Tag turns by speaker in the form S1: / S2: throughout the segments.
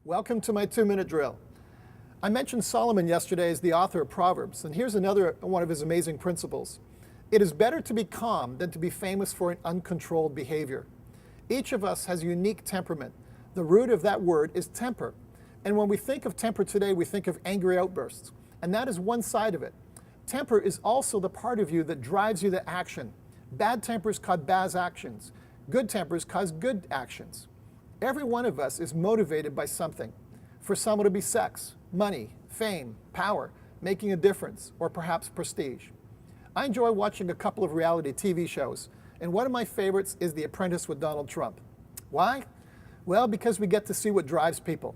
S1: Welcome to my 2-minute drill. I mentioned Solomon yesterday as the author of Proverbs, and here's another one of his amazing principles. It is better to be calm than to be famous for an uncontrolled behavior. Each of us has a unique temperament. The root of that word is temper. And when we think of temper today, we think of angry outbursts. And that is one side of it. Temper is also the part of you that drives you to action. Bad tempers cause bad actions. Good tempers cause good actions. Every one of us is motivated by something. For some it'll be sex, money, fame, power, making a difference, or perhaps prestige. I enjoy watching a couple of reality TV shows, and one of my favorites is The Apprentice with Donald Trump. Why? Well, because we get to see what drives people.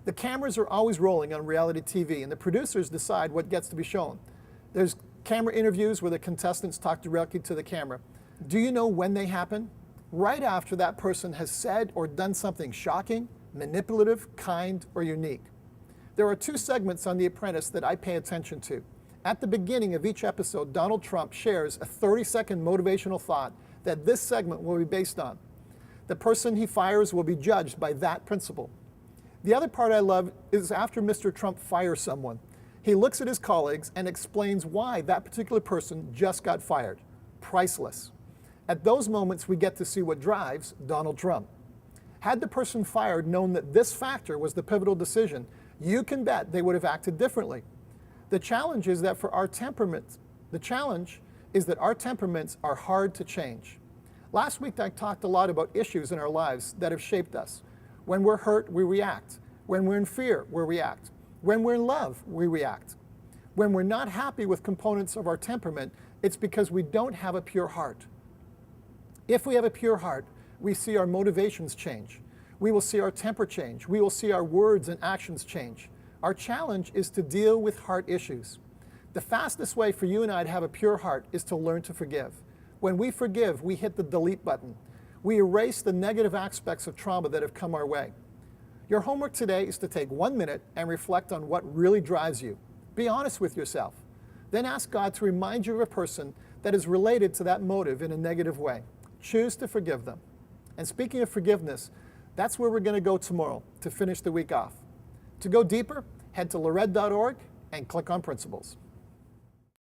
S1: The cameras are always rolling on reality TV, and the producers decide what gets to be shown. There's camera interviews where the contestants talk directly to the camera. Do you know when they happen? Right after that person has said or done something shocking, manipulative, kind, or unique. There are 2 segments on The Apprentice that I pay attention to. At the beginning of each episode, Donald Trump shares a 30-second motivational thought that this segment will be based on. The person he fires will be judged by that principle. The other part I love is after Mr. Trump fires someone. He looks at his colleagues and explains why that particular person just got fired. Priceless. At those moments, we get to see what drives Donald Trump. Had the person fired known that this factor was the pivotal decision, you can bet they would have acted differently. The challenge is that our temperaments are hard to change. Last week, I talked a lot about issues in our lives that have shaped us. When we're hurt, we react. When we're in fear, we react. When we're in love, we react. When we're not happy with components of our temperament, it's because we don't have a pure heart. If we have a pure heart, we see our motivations change. We will see our temper change. We will see our words and actions change. Our challenge is to deal with heart issues. The fastest way for you and I to have a pure heart is to learn to forgive. When we forgive, we hit the delete button. We erase the negative aspects of trauma that have come our way. Your homework today is to take 1 minute and reflect on what really drives you. Be honest with yourself. Then ask God to remind you of a person that is related to that motive in a negative way. Choose to forgive them. And speaking of forgiveness, that's where we're going to go tomorrow to finish the week off. To go deeper, head to lored.org and click on Principles.